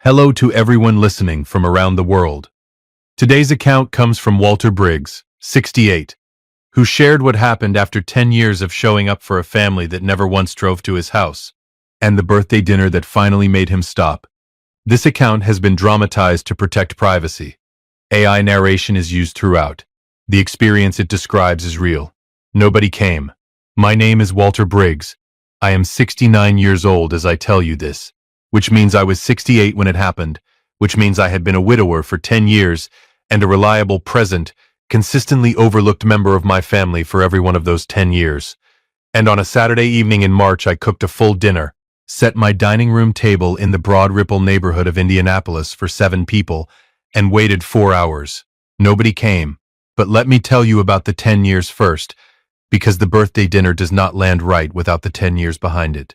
Hello to everyone listening from around the world. Today's account comes from Walter Briggs, 68, who shared what happened after 10 years of showing up for a family that never once drove to his house, and the birthday dinner that finally made him stop. This account has been dramatized to protect privacy. AI narration is used throughout. The experience it describes is real. Nobody came. My name is Walter Briggs. I am 69 years old as I tell you this, which means I was 68 when it happened, which means I had been a widower for 10 years and a reliable, present, consistently overlooked member of my family for every one of those 10 years. And on a Saturday evening in March, I cooked a full dinner, set my dining room table in the Broad Ripple neighborhood of Indianapolis for 7 people, and waited 4 hours. Nobody came. But let me tell you about the 10 years first, because the birthday dinner does not land right without the 10 years behind it.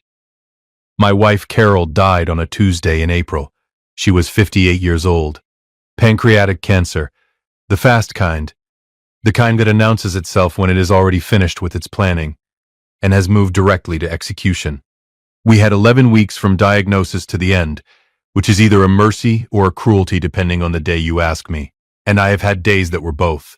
My wife Carol died on a Tuesday in April. She was 58 years old. Pancreatic cancer, the fast kind, the kind that announces itself when it is already finished with its planning, and has moved directly to execution. We had 11 weeks from diagnosis to the end, which is either a mercy or a cruelty depending on the day you ask me, and I have had days that were both.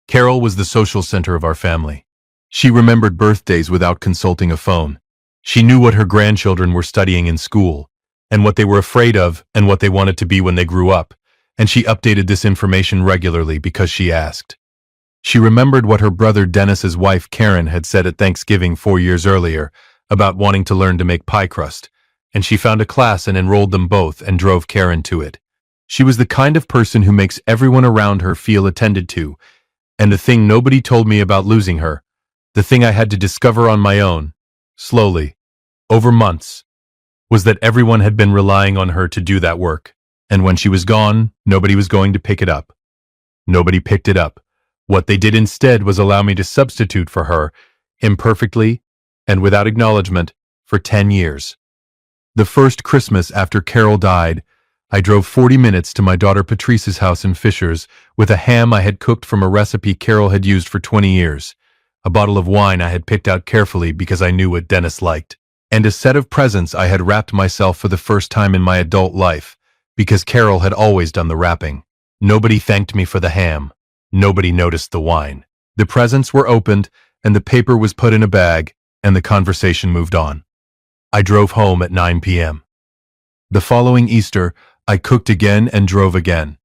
Carol was the social center of our family. She remembered birthdays without consulting a phone. She knew what her grandchildren were studying in school, and what they were afraid of, and what they wanted to be when they grew up, and she updated this information regularly because she asked. She remembered what her brother Dennis's wife Karen had said at Thanksgiving 4 years earlier about wanting to learn to make pie crust, and she found a class and enrolled them both and drove Karen to it. She was the kind of person who makes everyone around her feel attended to, and the thing nobody told me about losing her, the thing I had to discover on my own, slowly, over months, was that everyone had been relying on her to do that work, and when she was gone, nobody was going to pick it up. Nobody picked it up. What they did instead was allow me to substitute for her, imperfectly and without acknowledgement, for 10 years. The first Christmas after Carol died, I drove 40 minutes to my daughter Patrice's house in Fishers with a ham I had cooked from a recipe Carol had used for 20 years, a bottle of wine I had picked out carefully because I knew what Dennis liked, and a set of presents I had wrapped myself for the first time in my adult life, because Carol had always done the wrapping. Nobody thanked me for the ham. Nobody noticed the wine. The presents were opened, and the paper was put in a bag, and the conversation moved on. I drove home at 9 p.m. The following Easter, I cooked again and drove again.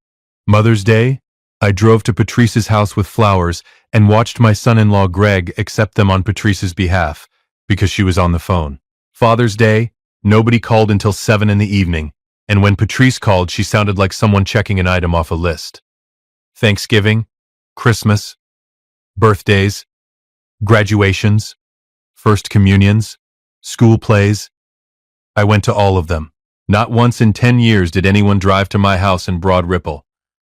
Mother's Day, I drove to Patrice's house with flowers and watched my son-in-law Greg accept them on Patrice's behalf, because she was on the phone. Father's Day, nobody called until 7 in the evening, and when Patrice called, she sounded like someone checking an item off a list. Thanksgiving, Christmas, birthdays, graduations, first communions, school plays. I went to all of them. Not once in 10 years did anyone drive to my house in Broad Ripple.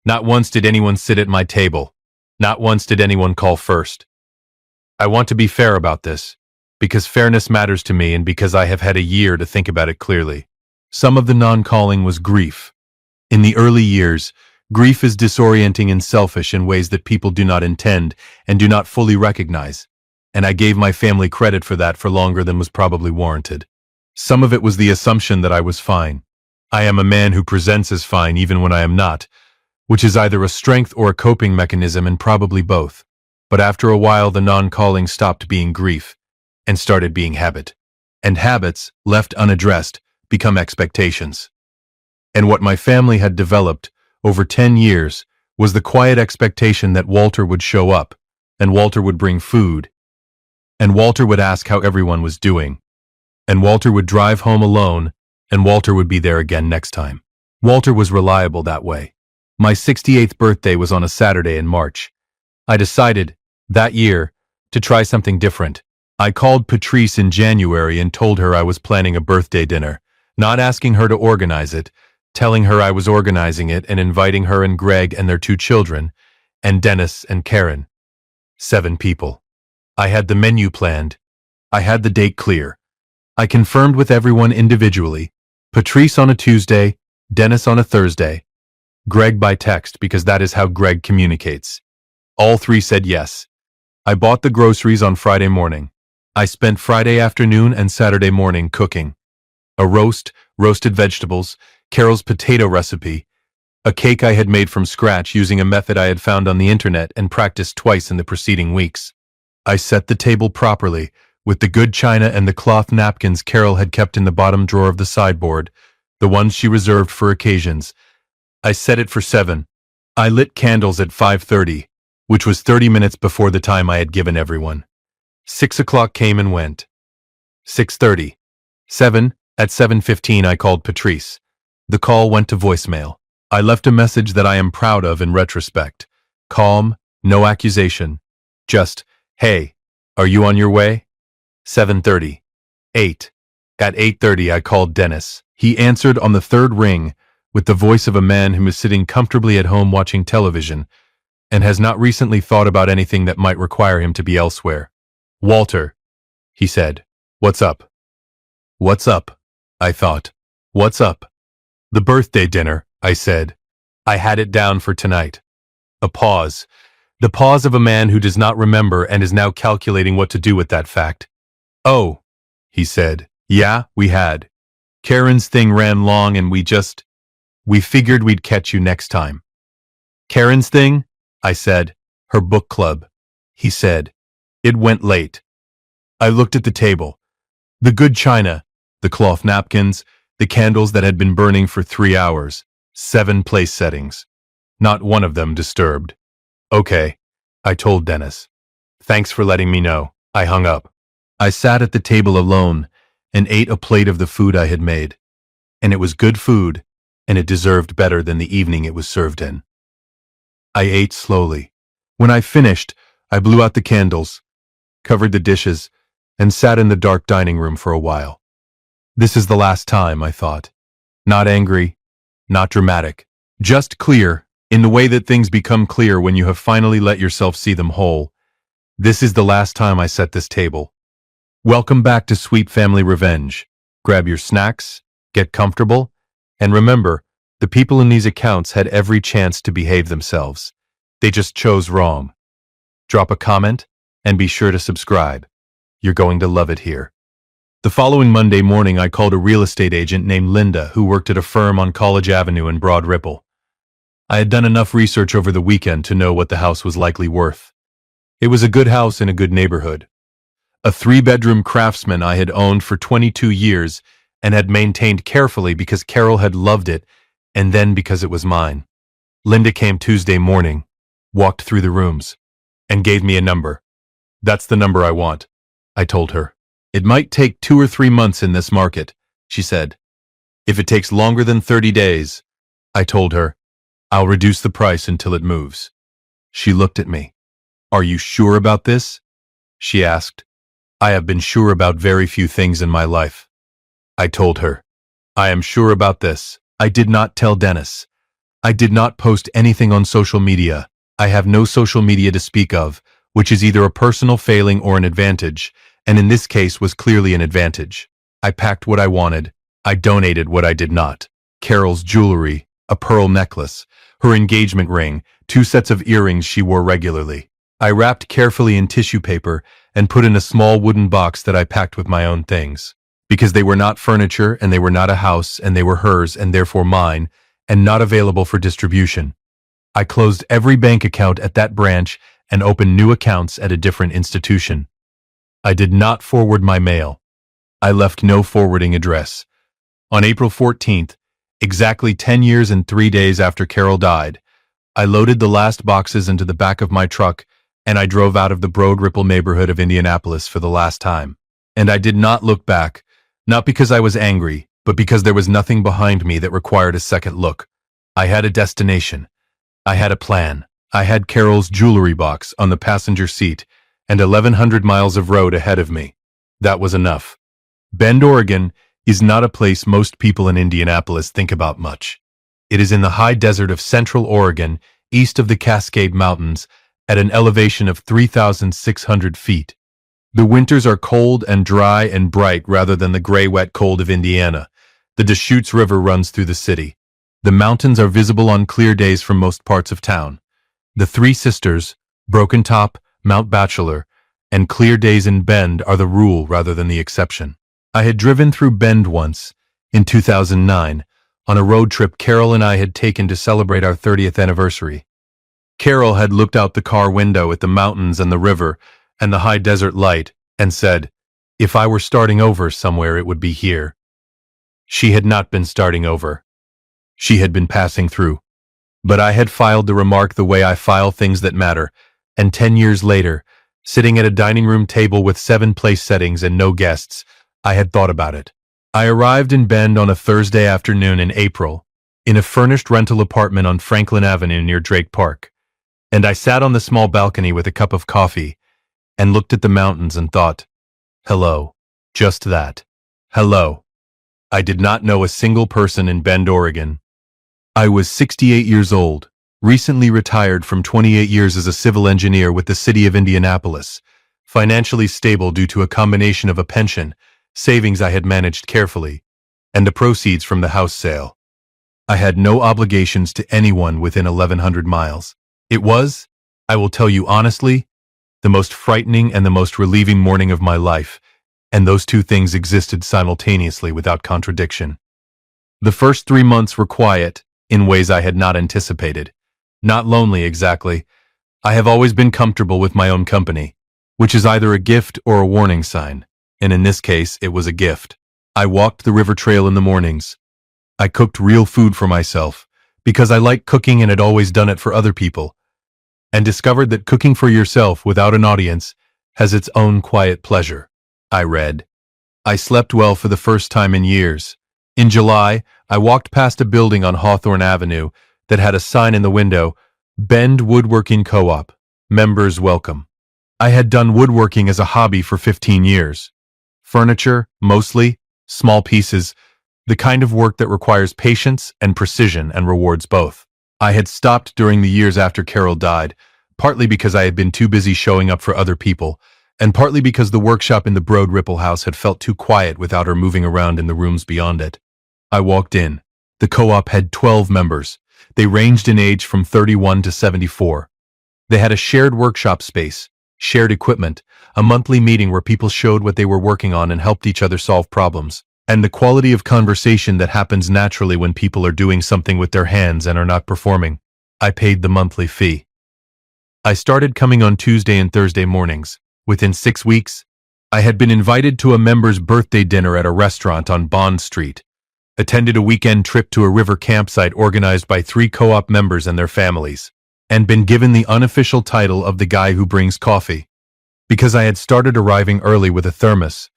Not once did anyone sit at my table. Not once did anyone call first. I want to be fair about this, because fairness matters to me and because I have had a year to think about it clearly. Some of the non-calling was grief. In the early years, grief is disorienting and selfish in ways that people do not intend and do not fully recognize, and I gave my family credit for that for longer than was probably warranted. Some of it was the assumption that I was fine. I am a man who presents as fine even when I am not, which is either a strength or a coping mechanism and probably both. But after a while the non-calling stopped being grief and started being habit. And habits, left unaddressed, become expectations. And what my family had developed over 10 years was the quiet expectation that Walter would show up, and Walter would bring food, and Walter would ask how everyone was doing, and Walter would drive home alone, and Walter would be there again next time. Walter was reliable that way. My 68th birthday was on a Saturday in March. I decided, that year, to try something different. I called Patrice in January and told her I was planning a birthday dinner, not asking her to organize it, telling her I was organizing it and inviting her and Greg and their 2 children, and Dennis and Karen. 7 people. I had the menu planned. I had the date clear. I confirmed with everyone individually, Patrice on a Tuesday, Dennis on a Thursday, Greg by text because that is how Greg communicates. All 3 said yes. I bought the groceries on Friday morning. I spent Friday afternoon and Saturday morning cooking. A roast, roasted vegetables, Carol's potato recipe, a cake I had made from scratch using a method I had found on the internet and practiced twice in the preceding weeks. I set the table properly, with the good china and the cloth napkins Carol had kept in the bottom drawer of the sideboard, the ones she reserved for occasions. I set it for 7. I lit candles at 5:30, which was 30 minutes before the time I had given everyone. 6 o'clock came and went. 6:30. 7. At 7:15 I called Patrice. The call went to voicemail. I left a message that I am proud of in retrospect. Calm, no accusation. Just, hey, are you on your way? 7:30. 8. At 8:30 I called Dennis. He answered on the third ring with the voice of a man who is sitting comfortably at home watching television and has not recently thought about anything that might require him to be elsewhere. Walter, he said. What's up? What's up? I thought. What's up? The birthday dinner, I said. I had it down for tonight. A pause. The pause of a man who does not remember and is now calculating what to do with that fact. Oh, he said. Yeah, we had. Karen's thing ran long and we figured we'd catch you next time. Karen's thing? I said. Her book club. He said. It went late. I looked at the table. The good china, the cloth napkins, the candles that had been burning for 3 hours, 7 place settings. Not one of them disturbed. Okay, I told Dennis. Thanks for letting me know. I hung up. I sat at the table alone and ate a plate of the food I had made. And it was good food, and it deserved better than the evening it was served in. I ate slowly. When I finished, I blew out the candles, covered the dishes, and sat in the dark dining room for a while. This is the last time, I thought. Not angry, not dramatic, just clear, in the way that things become clear when you have finally let yourself see them whole. This is the last time I set this table. Welcome back to Sweet Family Revenge. Grab your snacks, get comfortable, and remember, the people in these accounts had every chance to behave themselves. They just chose wrong. Drop a comment, and be sure to subscribe. You're going to love it here. The following Monday morning, I called a real estate agent named Linda who worked at a firm on College Avenue in Broad Ripple. I had done enough research over the weekend to know what the house was likely worth. It was a good house in a good neighborhood. A 3-bedroom Craftsman I had owned for 22 years and had maintained carefully because Carol had loved it and then because it was mine. Linda came Tuesday morning, walked through the rooms, and gave me a number. That's the number I want, I told her. It might take 2 or 3 months in this market, she said. If it takes longer than 30 days, I told her, I'll reduce the price until it moves. She looked at me. Are you sure about this? She asked. I have been sure about very few things in my life. I told her. I am sure about this. I did not tell Dennis. I did not post anything on social media. I have no social media to speak of, which is either a personal failing or an advantage, and in this case was clearly an advantage. I packed what I wanted. I donated what I did not. Carol's jewelry, a pearl necklace, her engagement ring, 2 sets of earrings she wore regularly. I wrapped carefully in tissue paper and put in a small wooden box that I packed with my own things. Because they were not furniture and they were not a house and they were hers and therefore mine and not available for distribution. I closed every bank account at that branch and opened new accounts at a different institution. I did not forward my mail. I left no forwarding address. On April 14th, exactly 10 years and 3 days after Carol died, I loaded the last boxes into the back of my truck and I drove out of the Broad Ripple neighborhood of Indianapolis for the last time. And I did not look back, not because I was angry, but because there was nothing behind me that required a second look. I had a destination. I had a plan. I had Carol's jewelry box on the passenger seat and 1,100 miles of road ahead of me. That was enough. Bend, Oregon is not a place most people in Indianapolis think about much. It is in the high desert of central Oregon, east of the Cascade Mountains, at an elevation of 3,600 feet. The winters are cold and dry and bright rather than the gray, wet cold of Indiana. The Deschutes River runs through the city. The mountains are visible on clear days from most parts of town. The Three Sisters, Broken Top, Mount Bachelor, and clear days in Bend are the rule rather than the exception. I had driven through Bend once, in 2009, on a road trip Carol and I had taken to celebrate our 30th anniversary. Carol had looked out the car window at the mountains and the river and the high desert light and said, "If I were starting over somewhere, it would be here." She had not been starting over. She had been passing through. But I had filed the remark the way I file things that matter, and 10 years later, sitting at a dining room table with 7 place settings and no guests, I had thought about it. I arrived in Bend on a Thursday afternoon in April, in a furnished rental apartment on Franklin Avenue near Drake Park, and I sat on the small balcony with a cup of coffee and looked at the mountains and thought, hello, just that. Hello. I did not know a single person in Bend, Oregon. I was 68 years old, recently retired from 28 years as a civil engineer with the city of Indianapolis, financially stable due to a combination of a pension, savings I had managed carefully, and the proceeds from the house sale. I had no obligations to anyone within 1,100 miles. It was, I will tell you honestly, the most frightening and the most relieving morning of my life, and those two things existed simultaneously without contradiction. The first 3 months were quiet, in ways I had not anticipated. Not lonely exactly. I have always been comfortable with my own company, which is either a gift or a warning sign, and in this case it was a gift. I walked the river trail in the mornings. I cooked real food for myself, because I like cooking and had always done it for other people, and discovered that cooking for yourself without an audience has its own quiet pleasure. I read. I slept well for the first time in years. In July, I walked past a building on Hawthorne Avenue that had a sign in the window, Bend Woodworking Co-op, members welcome. I had done woodworking as a hobby for 15 years. Furniture, mostly, small pieces, the kind of work that requires patience and precision and rewards both. I had stopped during the years after Carol died, partly because I had been too busy showing up for other people, and partly because the workshop in the Broad Ripple house had felt too quiet without her moving around in the rooms beyond it. I walked in. The co-op had 12 members. They ranged in age from 31 to 74. They had a shared workshop space, shared equipment, a monthly meeting where people showed what they were working on and helped each other solve problems, and the quality of conversation that happens naturally when people are doing something with their hands and are not performing. I paid the monthly fee. I started coming on Tuesday and Thursday mornings. Within 6 weeks, I had been invited to a member's birthday dinner at a restaurant on Bond Street, attended a weekend trip to a river campsite organized by 3 co-op members and their families, and been given the unofficial title of the guy who brings coffee. Because I had started arriving early with a thermos,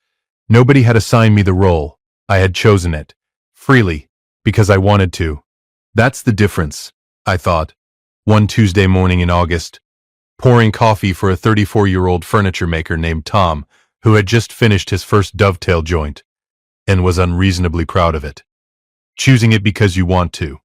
nobody had assigned me the role. I had chosen it, freely, because I wanted to. That's the difference, I thought, one Tuesday morning in August, pouring coffee for a 34-year-old furniture maker named Tom, who had just finished his first dovetail joint, and was unreasonably proud of it. Choosing it because you want to.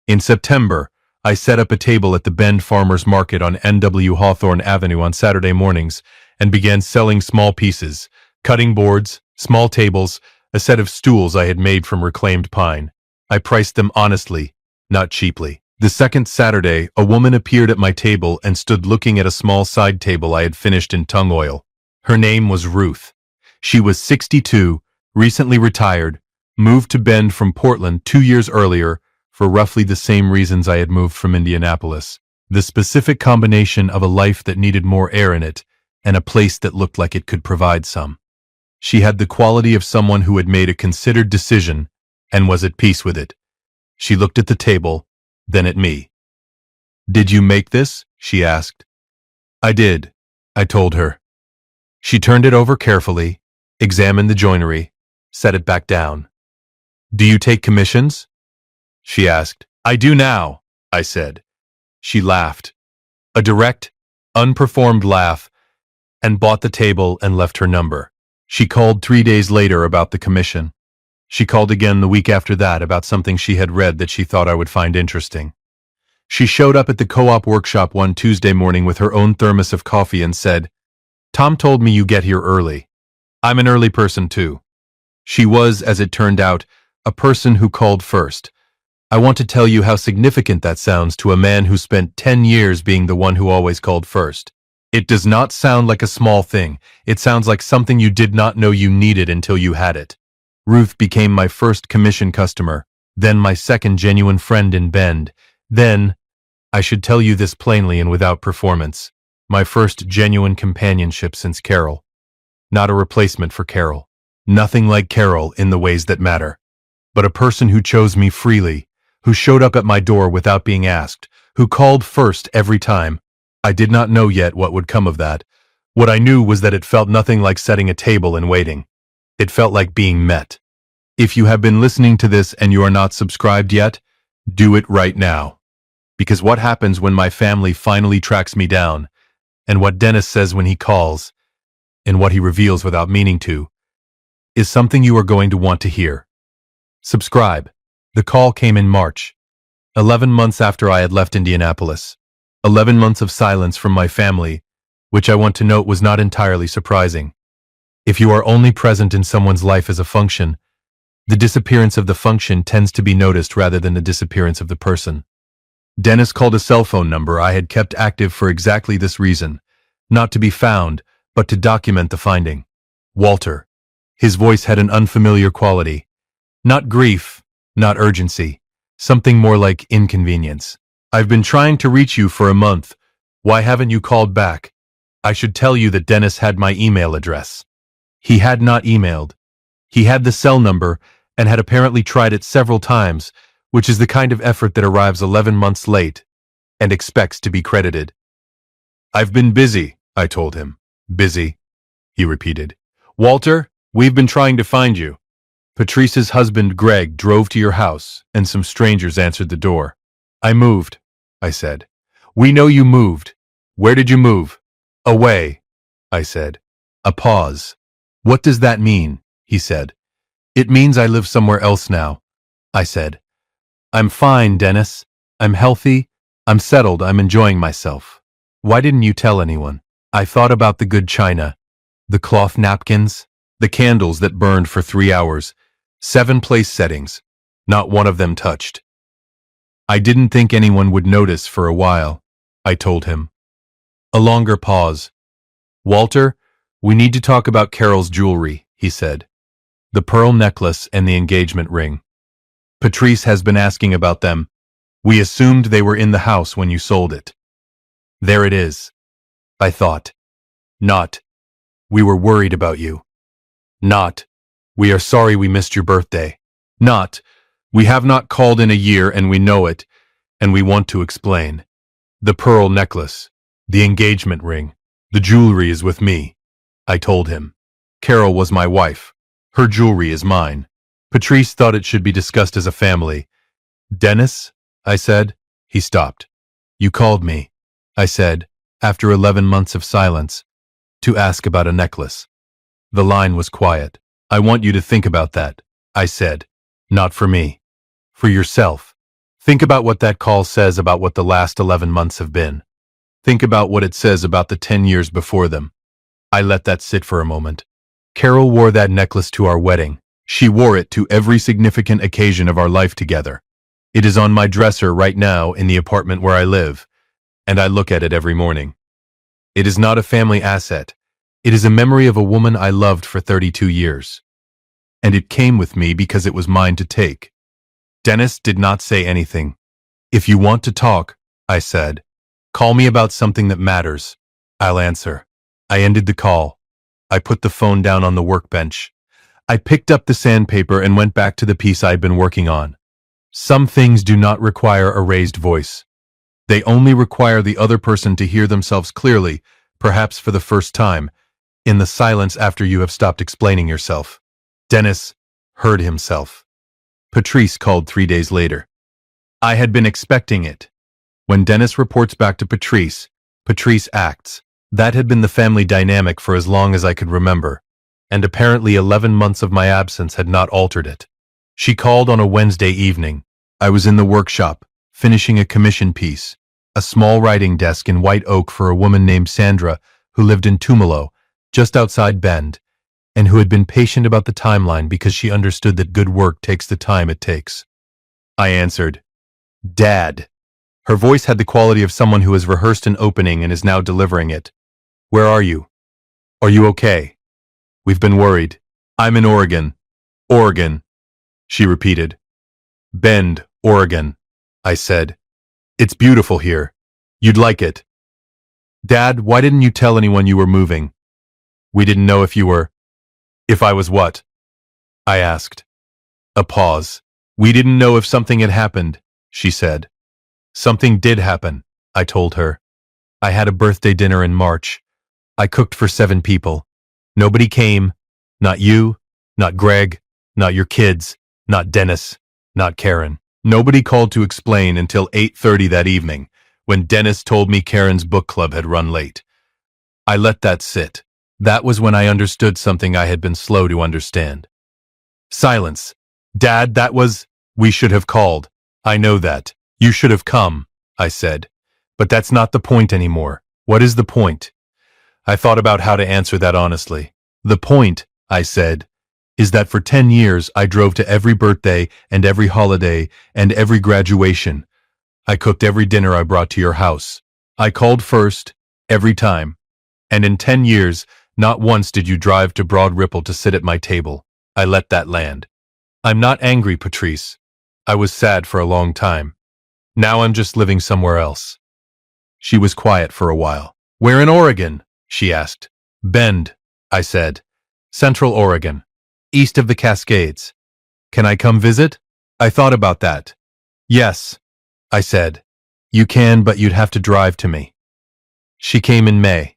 In September, I set up a table at the Bend Farmers Market on NW Hawthorne Avenue on Saturday mornings and began selling small pieces, cutting boards, small tables, a set of stools I had made from reclaimed pine. I priced them honestly, not cheaply. The second Saturday, a woman appeared at my table and stood looking at a small side table I had finished in tung oil. Her name was Ruth. She was 62, recently retired, moved to Bend from Portland 2 years earlier for roughly the same reasons I had moved from Indianapolis. The specific combination of a life that needed more air in it and a place that looked like it could provide some. She had the quality of someone who had made a considered decision and was at peace with it. She looked at the table, then at me. "Did you make this?" she asked. "I did," I told her. She turned it over carefully, examined the joinery, set it back down. "Do you take commissions?" she asked. "I do now," I said. She laughed, a direct, unperformed laugh, and bought the table and left her number. She called 3 days later about the commission. She called again the week after that about something she had read that she thought I would find interesting. She showed up at the co-op workshop one Tuesday morning with her own thermos of coffee and said, "Tom told me you get here early. I'm an early person too." She was, as it turned out, a person who called first. I want to tell you how significant that sounds to a man who spent 10 years being the one who always called first. It does not sound like a small thing. It sounds like something you did not know you needed until you had it. Ruth became my first commission customer. Then my second genuine friend in Bend. Then, I should tell you this plainly and without performance, my first genuine companionship since Carol. Not a replacement for Carol. Nothing like Carol in the ways that matter. But a person who chose me freely, who showed up at my door without being asked, who called first every time. I did not know yet what would come of that. What I knew was that it felt nothing like setting a table and waiting. It felt like being met. If you have been listening to this and you are not subscribed yet, do it right now. Because what happens when my family finally tracks me down, and what Dennis says when he calls, and what he reveals without meaning to, is something you are going to want to hear. Subscribe. The call came in March, 11 months after I had left Indianapolis. 11 months of silence from my family, which I want to note was not entirely surprising. If you are only present in someone's life as a function, the disappearance of the function tends to be noticed rather than the disappearance of the person. Dennis called a cell phone number I had kept active for exactly this reason, not to be found, but to document the finding. Walter. His voice had an unfamiliar quality. Not grief, not urgency, something more like inconvenience. I've been trying to reach you for a month. Why haven't you called back? I should tell you that Dennis had my email address. He had not emailed. He had the cell number and had apparently tried it several times, which is the kind of effort that arrives 11 months late and expects to be credited. I've been busy, I told him. Busy, he repeated. Walter, we've been trying to find you. Patrice's husband, Greg, drove to your house, and some strangers answered the door. I moved, I said. We know you moved. Where did you move? Away, I said. A pause. What does that mean? He said. It means I live somewhere else now, I said. I'm fine, Dennis. I'm healthy. I'm settled. I'm enjoying myself. Why didn't you tell anyone? I thought about the good china, the cloth napkins, the candles that burned for 3 hours, 7 place settings, not one of them touched. I didn't think anyone would notice for a while, I told him. A longer pause. Walter, we need to talk about Carol's jewelry, he said. The pearl necklace and the engagement ring. Patrice has been asking about them. We assumed they were in the house when you sold it. There it is. I thought. Not. We were worried about you. Not. We are sorry we missed your birthday. Not. We have not called in a year and we know it, and we want to explain. The pearl necklace, the engagement ring, the jewelry is with me. I told him. Carol was my wife. Her jewelry is mine. Patrice thought it should be discussed as a family. Dennis, I said. He stopped. You called me, I said, after 11 months of silence, to ask about a necklace. The line was quiet. I want you to think about that, I said. Not for me. For yourself. Think about what that call says about what the last 11 months have been. Think about what it says about the 10 years before them. I let that sit for a moment. Carol wore that necklace to our wedding. She wore it to every significant occasion of our life together. It is on my dresser right now in the apartment where I live, and I look at it every morning. It is not a family asset. It is a memory of a woman I loved for 32 years. And it came with me because it was mine to take. Dennis did not say anything. If you want to talk, I said, call me about something that matters. I'll answer. I ended the call. I put the phone down on the workbench. I picked up the sandpaper and went back to the piece I'd been working on. Some things do not require a raised voice. They only require the other person to hear themselves clearly, perhaps for the first time, in the silence after you have stopped explaining yourself. Dennis heard himself. Patrice called 3 days later. I had been expecting it. When Dennis reports back to Patrice, Patrice acts. That had been the family dynamic for as long as I could remember, and apparently 11 months of my absence had not altered it. She called on a Wednesday evening. I was in the workshop, finishing a commission piece, a small writing desk in white oak for a woman named Sandra who lived in Tumalo, just outside Bend, and who had been patient about the timeline because she understood that good work takes the time it takes. I answered, Dad. Her voice had the quality of someone who has rehearsed an opening and is now delivering it. Where are you? Are you okay? We've been worried. I'm in Oregon. Oregon, she repeated. Bend, Oregon, I said. It's beautiful here. You'd like it. Dad, why didn't you tell anyone you were moving? We didn't know if you were. If I was what? I asked. A pause. We didn't know if something had happened, she said. Something did happen, I told her. I had a birthday dinner in March. I cooked for 7 people. Nobody came. Not you, not Greg, not your kids, not Dennis, not Karen. Nobody called to explain until 8:30 that evening, when Dennis told me Karen's book club had run late. I let that sit. That was when I understood something I had been slow to understand. Silence. Dad, we should have called. I know that. You should have come, I said. But that's not the point anymore. What is the point? I thought about how to answer that honestly. The point, I said, is that for 10 years I drove to every birthday and every holiday and every graduation. I cooked every dinner I brought to your house. I called first, every time. And in 10 years, not once did you drive to Broad Ripple to sit at my table. I let that land. I'm not angry, Patrice. I was sad for a long time. Now I'm just living somewhere else. She was quiet for a while. Where in Oregon? She asked. Bend, I said. Central Oregon. East of the Cascades. Can I come visit? I thought about that. Yes, I said. You can, but you'd have to drive to me. She came in May.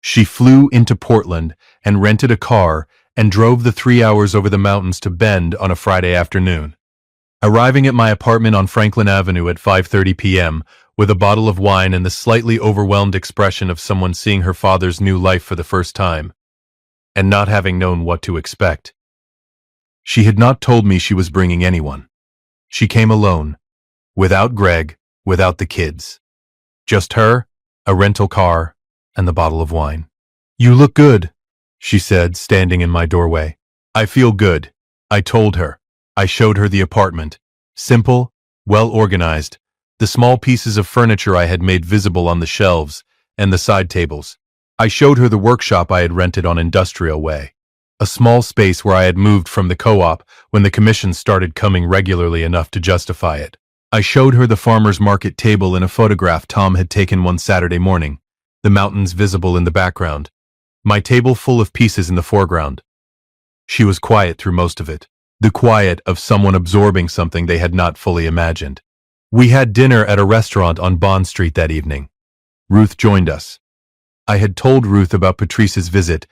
She flew into Portland and rented a car and drove the 3 hours over the mountains to Bend on a Friday afternoon. Arriving at my apartment on Franklin Avenue at 5:30 p.m., with a bottle of wine and the slightly overwhelmed expression of someone seeing her father's new life for the first time, and not having known what to expect. She had not told me she was bringing anyone. She came alone, without Greg, without the kids. Just her, a rental car, and the bottle of wine. You look good, she said, standing in my doorway. I feel good, I told her. I showed her the apartment. Simple, well organized, the small pieces of furniture I had made visible on the shelves and the side tables. I showed her the workshop I had rented on Industrial Way, a small space where I had moved from the co-op when the commissions started coming regularly enough to justify it. I showed her the farmer's market table in a photograph Tom had taken one Saturday morning, the mountains visible in the background, my table full of pieces in the foreground. She was quiet through most of it, the quiet of someone absorbing something they had not fully imagined. We had dinner at a restaurant on Bond Street that evening. Ruth joined us. I had told Ruth about Patrice's visit,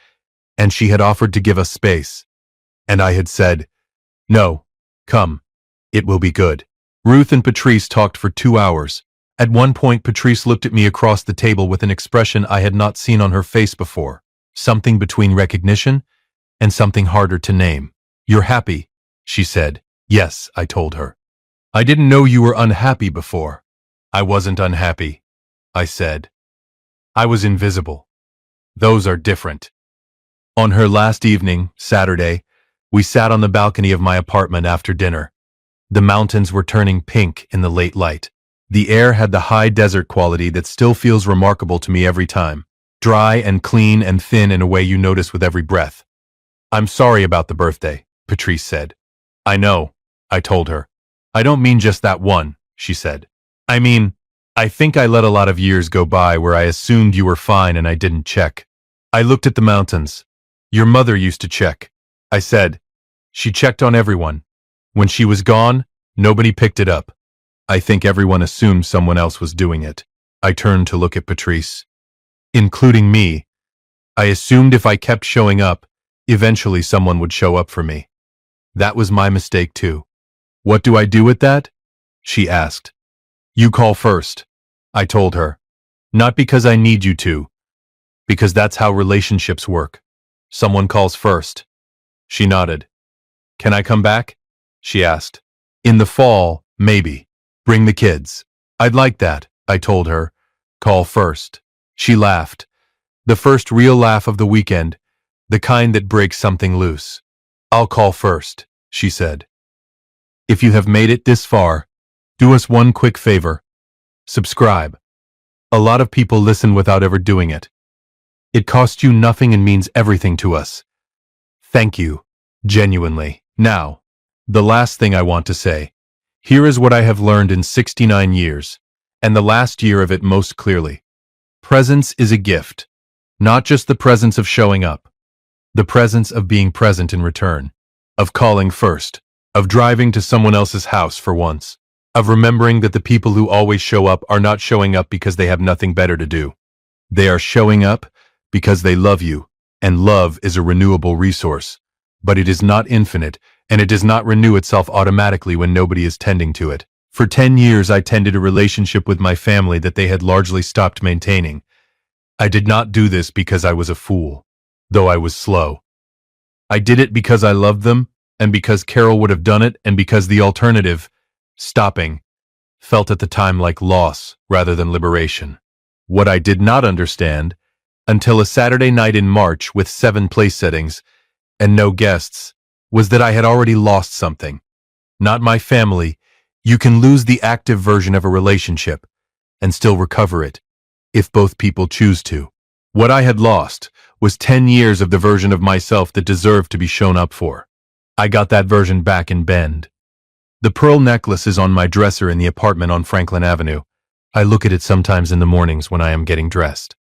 and she had offered to give us space. And I had said, no, come, it will be good. Ruth and Patrice talked for 2 hours. At one point, Patrice looked at me across the table with an expression I had not seen on her face before, something between recognition and something harder to name. You're happy, she said. Yes, I told her. I didn't know you were unhappy before. I wasn't unhappy, I said. I was invisible. Those are different. On her last evening, Saturday, we sat on the balcony of my apartment after dinner. The mountains were turning pink in the late light. The air had the high desert quality that still feels remarkable to me every time. Dry and clean and thin in a way you notice with every breath. I'm sorry about the birthday, Patrice said. I know, I told her. I don't mean just that one, she said. I mean, I think I let a lot of years go by where I assumed you were fine and I didn't check. I looked at the mountains. Your mother used to check. I said. She checked on everyone. When she was gone, nobody picked it up. I think everyone assumed someone else was doing it. I turned to look at Patrice. Including me. I assumed if I kept showing up, eventually someone would show up for me. That was my mistake too. What do I do with that? She asked. You call first, I told her. Not because I need you to, because that's how relationships work. Someone calls first. She nodded. Can I come back? She asked. In the fall, maybe. Bring the kids. I'd like that, I told her. Call first. She laughed. The first real laugh of the weekend, the kind that breaks something loose. I'll call first, she said. If you have made it this far, do us one quick favor. Subscribe. A lot of people listen without ever doing it. It costs you nothing and means everything to us. Thank you, genuinely. Now, the last thing I want to say. Here is what I have learned in 69 years, and the last year of it most clearly. Presence is a gift, not just the presence of showing up, the presence of being present in return, of calling first, of driving to someone else's house for once, of remembering that the people who always show up are not showing up because they have nothing better to do. They are showing up because they love you, and love is a renewable resource, but it is not infinite, and it does not renew itself automatically when nobody is tending to it. For 10 years I tended a relationship with my family that they had largely stopped maintaining. I did not do this because I was a fool, though I was slow. I did it because I loved them, and because Carol would have done it, and because the alternative, stopping, felt at the time like loss rather than liberation. What I did not understand, until a Saturday night in March with 7 place settings and no guests, was that I had already lost something. Not my family. You can lose the active version of a relationship and still recover it, if both people choose to. What I had lost was 10 years of the version of myself that deserved to be shown up for. I got that version back in Bend. The pearl necklace is on my dresser in the apartment on Franklin Avenue. I look at it sometimes in the mornings when I am getting dressed.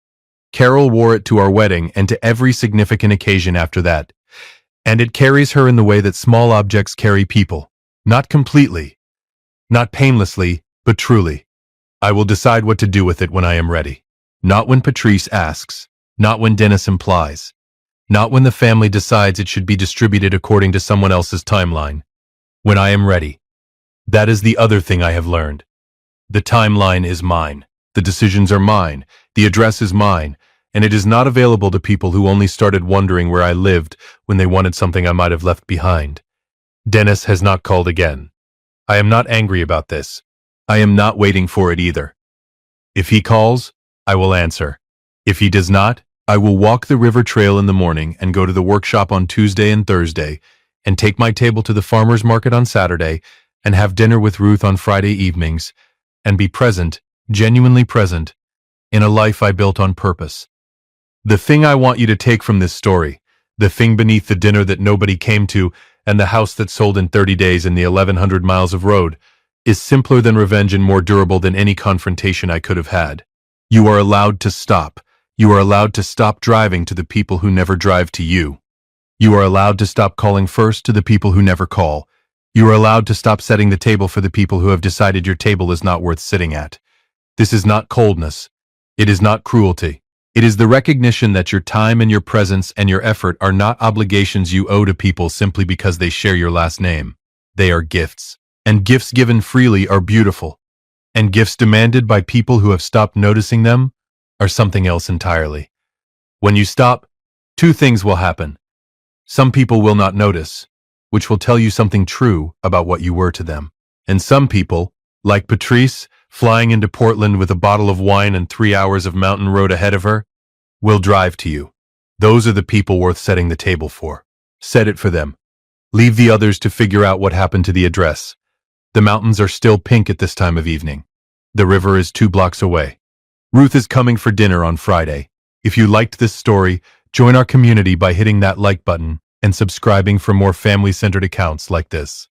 Carol wore it to our wedding and to every significant occasion after that. And it carries her in the way that small objects carry people. Not completely, not painlessly, but truly. I will decide what to do with it when I am ready. Not when Patrice asks, not when Dennis implies, not when the family decides it should be distributed according to someone else's timeline. When I am ready. That is the other thing I have learned. The timeline is mine. The decisions are mine. The address is mine. And it is not available to people who only started wondering where I lived when they wanted something I might have left behind. Dennis has not called again. I am not angry about this. I am not waiting for it either. If he calls, I will answer. If he does not, I will walk the river trail in the morning and go to the workshop on Tuesday and Thursday, and take my table to the farmer's market on Saturday, and have dinner with Ruth on Friday evenings, and be present, genuinely present, in a life I built on purpose. The thing I want you to take from this story, the thing beneath the dinner that nobody came to, and the house that sold in 30 days in the 1,100 miles of road, is simpler than revenge and more durable than any confrontation I could have had. You are allowed to stop. You are allowed to stop driving to the people who never drive to you. You are allowed to stop calling first to the people who never call. You are allowed to stop setting the table for the people who have decided your table is not worth sitting at. This is not coldness. It is not cruelty. It is the recognition that your time and your presence and your effort are not obligations you owe to people simply because they share your last name. They are gifts. And gifts given freely are beautiful. And gifts demanded by people who have stopped noticing them are something else entirely. When you stop, 2 things will happen. Some people will not notice, which will tell you something true about what you were to them. And some people, like Patrice, flying into Portland with a bottle of wine and 3 hours of mountain road ahead of her, will drive to you. Those are the people worth setting the table for. Set it for them. Leave the others to figure out what happened to the address. The mountains are still pink at this time of evening. The river is 2 blocks away. Ruth is coming for dinner on Friday. If you liked this story, join our community by hitting that like button and subscribing for more family-centered accounts like this.